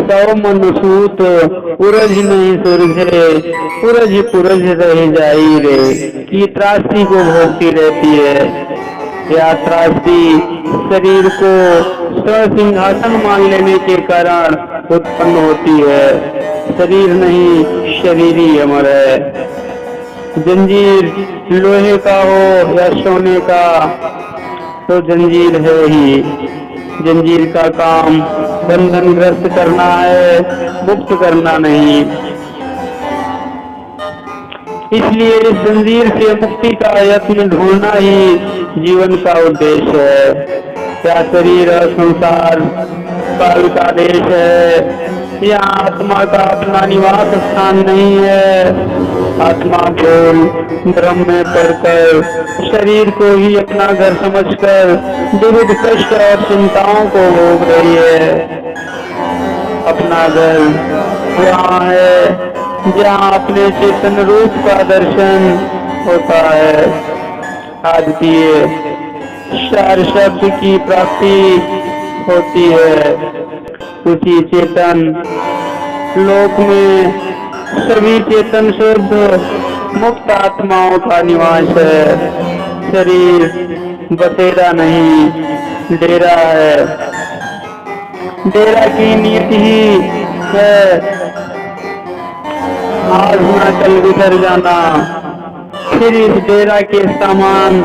सौ मनुसूत पुरज नहीं सुरझे, पुरज रह जाई रे। की त्रासदी को भोगती रहती है। या त्रासदी शरीर को सिंहासन मान लेने के कारण उत्पन्न होती है। शरीर नहीं, शरीर ही अमर है। जंजीर लोहे का हो या सोने का, तो जंजीर है ही। जंजीर का काम बंधनग्रस्त करना है, मुक्त करना नहीं। इसलिए इस जंजीर से मुक्ति का यत्न ढूंढना ही जीवन का उद्देश्य है। क्या शरीर और संसार काल का देश है। यहाँ आत्मा का अपना निवास स्थान नहीं है। आत्मा भूल भ्रम में पड़कर शरीर को ही अपना घर समझकर विविध कष्ट और चिंताओं को भोग रही है। अपना घर वहाँ है जहाँ अपने चेतन रूप का दर्शन होता है। आद्वितीय सार शब्द की प्राप्ति होती है। उसी चेतन लोक में सभी चेतन शुद्ध मुक्त आत्माओं का निवास है। शरीर बसेरा नहीं, डेरा है। डेरा की नीति ही है आज ना कल गुजर जाना। फिर इस डेरा के सामान,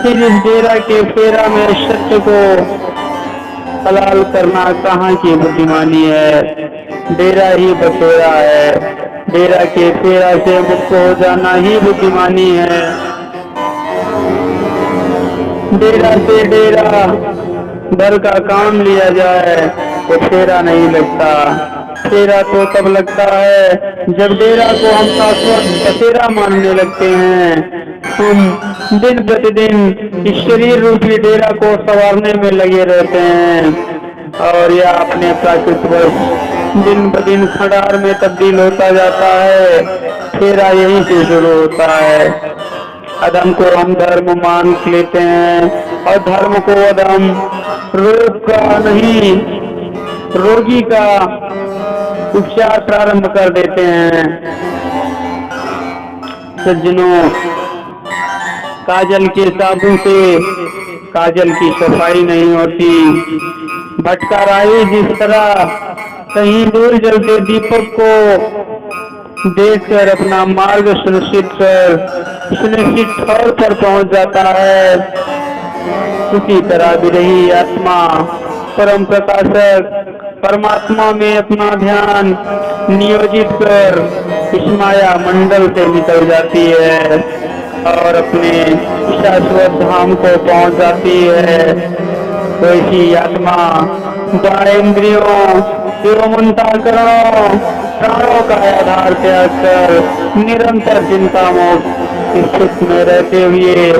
फिर इस डेरा के फेरा में सत्य को हलाल करना कहाँ की बुद्धिमानी है। डेरा ही बसेरा है। डेरा के फेरा से मुक्त हो जाना ही बुद्धिमानी है। डेरा से डेरा भर का काम लिया जाए तो फेरा नहीं लगता। फेरा तो तब लगता है जब डेरा को हम शाश्वत बसेरा मानने लगते हैं। हम दिन प्रतिदिन इस शरीर रूपी डेरा को संवारने में लगे रहते हैं और यह अपने प्राकृतिक दिन ब दिन खंडार में तब्दील होता जाता है। फेरा यहीं से शुरू होता है। अधम को हम धर्म मान लेते हैं और धर्म को अधम। रोग का नहीं, रोगी का उपचार प्रारंभ कर देते हैं। सज्जनों, काजल के साबुन से काजल की सफाई नहीं होती। भटका राही जिस तरह कहीं दूर जलते दीपक को देखकर अपना मार्ग सुनिश्चित ठौर पर पहुंच जाता है, उसी तरह विरही आत्मा परम प्रकाशक परमात्मा में अपना ध्यान नियोजित कर इस माया मंडल से निकल जाती है और अपने शाश्वत धाम को पहुंच जाती है। तो ऐसी आत्मा इंद्रियों एवं अंतःकरणों प्राणों का आधार त्याग कर निरंतर चिंता मुक्त स्थित में रहते हुए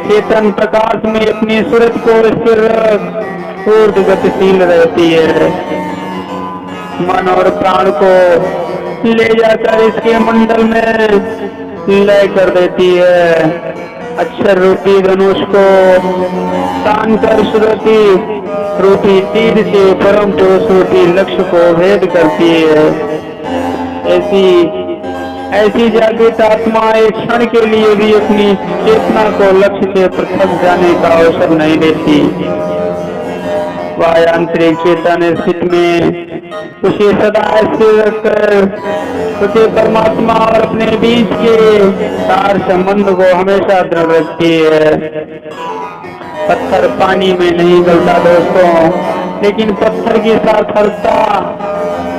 चेतन प्रकाश में अपनी सूरत को स्थिर रख ऊर्ध गतिशील रहती है। मन और प्राण को ले जाकर इसके मंडल में लय कर देती है। अक्षर रूपी धनुष को तान कर श्रुति रूपी तीर से परम पुरुष रूपी लक्ष्य को भेद करती है। ऐसी जागृत आत्मा एक क्षण के लिए भी अपनी चेतना को लक्ष्य से पृथक जाने का अवसर नहीं देती। वह आंतरिक चेतन स्थित में उसे सदा स्थिर रखकर उसे परमात्मा और अपने बीच के तार संबंध को हमेशा दृढ़ रखती है। पत्थर पानी में नहीं गलता दोस्तों, लेकिन पत्थर की सार्थकता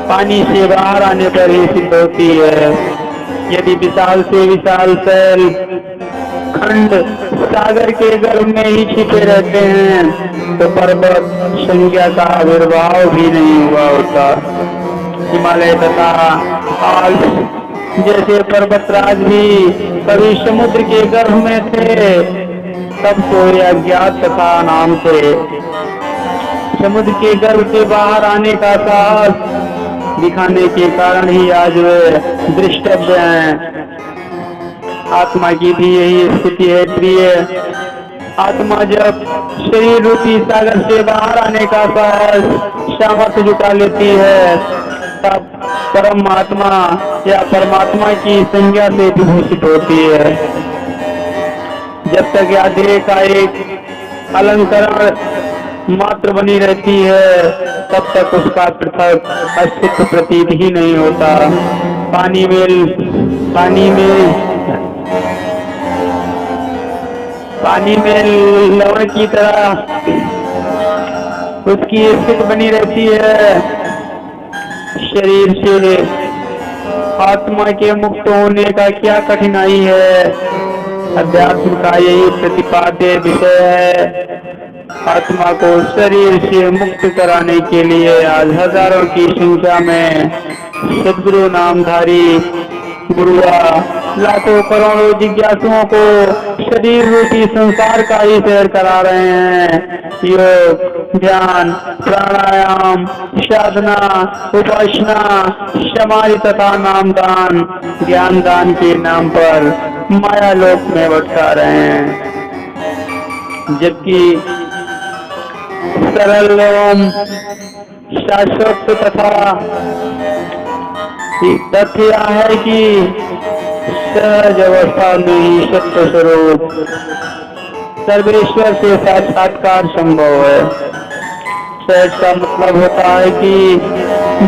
पानी से बाहर आने पर ही सिद्ध होती है। यदि विशाल से विशाल शैल खंड सागर के गर्भ में ही छिपे रहते हैं तो पर्वत संज्ञा का आविर्भाव भी नहीं हुआ होता। हिमालय तथा आल्प्स जैसे पर्वतराज भी कभी समुद्र के गर्भ में थे, तब तो अज्ञात तथा नाम थे। समुद्र के गर्भ से बाहर आने का साहस दिखाने के कारण ही आज वे दृष्टव्य हैं। आत्मा की भी यही स्थिति है प्रिय। आत्मा जब शरीर रूपी सागर से बाहर आने का साहस सामर्थ्य जुटा लेती है, तब परमात्मा या परमात्मा की संज्ञा से विभूषित होती है। जब तक यह देह का एक अलंकरण मात्र बनी रहती है, तब तक उसका पृथक अस्तित्व प्रतीत ही नहीं होता। पानी में लवण की तरह उसकी स्थिति बनी रहती है। शरीर से आत्मा के मुक्त होने का क्या कठिनाई है? अध्यात्म का यही प्रतिपाद्य विषय है। आत्मा को शरीर से मुक्त कराने के लिए आज हजारों की संख्या में सद्गुरु नामधारी गुरुआ लाखों करोड़ों जिज्ञासुओं को शरीर रूपी संसार का ही सैर करा रहे हैं। योग, ध्यान, प्राणायाम, साधना, उपासना, समाधि तथा नामदान, ज्ञान दान के नाम पर माया लोक में भटका रहे हैं। जबकि सरल एवं शाश्वत तथा तथ्य यह है कि सहज अवस्था में ही सत्य स्वरूप सर्वेश्वर से साक्षात्कार संभव है। सहज का मतलब होता है कि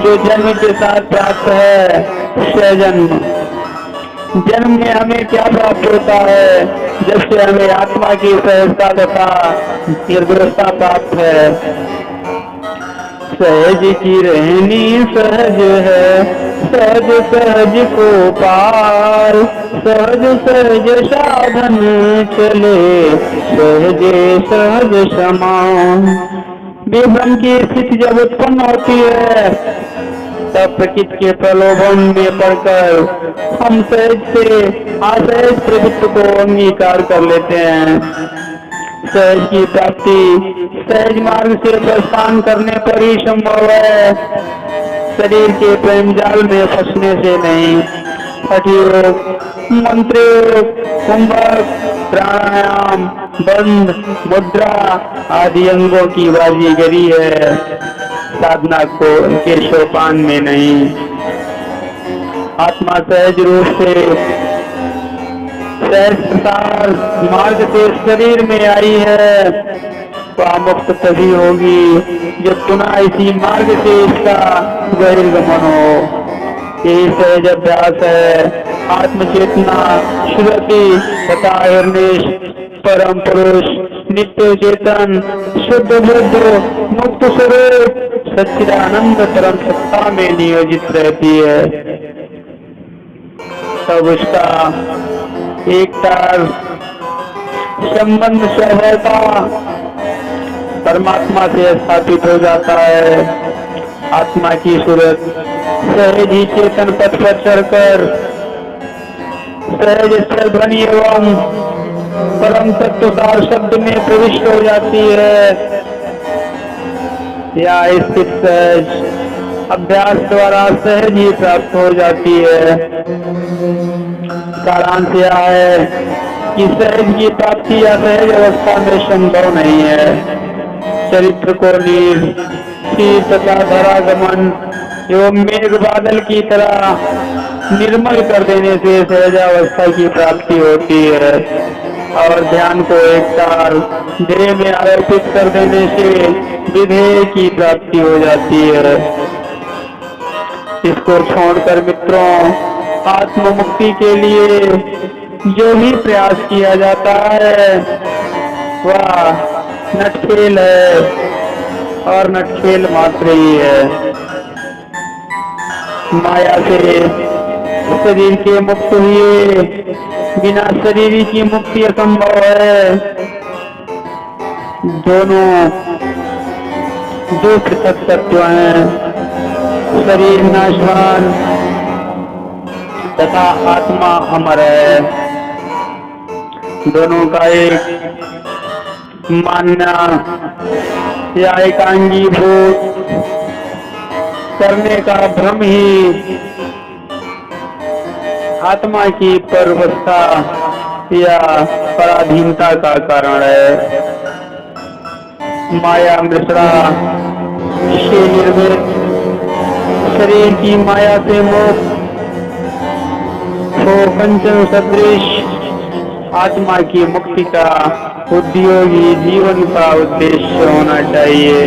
जो जन्म के साथ प्राप्त है, सहजन्म। जन्म में हमें क्या प्राप्त होता है? जब से हमें आत्मा की सहजता तथा निर्दोषता प्राप्त है। सहज की रहनी सहज है, सहज सहज को पार, सहज सहज साधन चले, सहज सहज समान। विभ्रम की स्थिति जब उत्पन्न होती है, तब प्रकृति के प्रलोभन में पड़कर हम सहज से असहज प्रवृत्ति को अंगीकार कर लेते हैं। सहज की प्राप्ति सहज मार्ग से प्रस्थान करने पर ही संभव है, शरीर के प्रेम जाल में फंसने से नहीं। हठयोग, मंत्र योग, कुंभक, प्राणायाम, बंध, मुद्रा आदि अंगों की बाजीगरी है, साधना को उनके सोपान में नहीं। आत्मा सहज रूप से सहज प्रसार मार्ग से शरीर में आई है, वह मुक्त तभी होगी जब पुनः इसी मार्ग से इसका बहिर्गमन हो। यही सहज अभ्यास है आत्मचेतना, श्रुति तथा हृदय परम पुरुष, नित्य चेतन, शुद्ध बुद्ध, मुक्त स्वरूप सच्चिदानंद परम सत्ता में नियोजित रहती है। तब उसका एकता संबंध स्वभावता परमात्मा से स्थापित हो जाता है। आत्मा की सूरत सहज ही चेतन पथ पर चढ़कर सहज स्थल ध्वनि एवं परम तत्वसार शब्द में प्रविष्ट हो जाती है। या स्थित सहज अभ्यास द्वारा सहज ही प्राप्त हो जाती है। सारांश यह है कि सहज की प्राप्ति या सहज अवस्था में संभव नहीं है। चरित्र को नीर, शीर तथा धरागमन एवं मेघ बादल की तरह निर्मल कर देने से सहजावस्था की प्राप्ति होती है, और ध्यान को एक तार देह में आरोपित कर देने से विधेय की प्राप्ति हो जाती है। इसको छोड़कर मित्रों, आत्म मुक्ति के लिए जो भी प्रयास किया जाता है वह नटखेल है, और नटखेल मात्र ही है। माया से शरीर के मुक्त हुए बिना शरीर की मुक्ति असंभव है। दोनों दो पृथक तत्व हैं, शरीर नाशवान तथा आत्मा अमर है। दोनों का एक मानना या एकांगीभूत करने का भ्रम ही आत्मा की परवस्था या पराधीनता का कारण है। माया मृषड़ा से निर्मित शरीर की माया से मुक्त हो कंचन सदृश आत्मा की मुक्ति का उद्योगी जीवन का उद्देश्य होना चाहिए।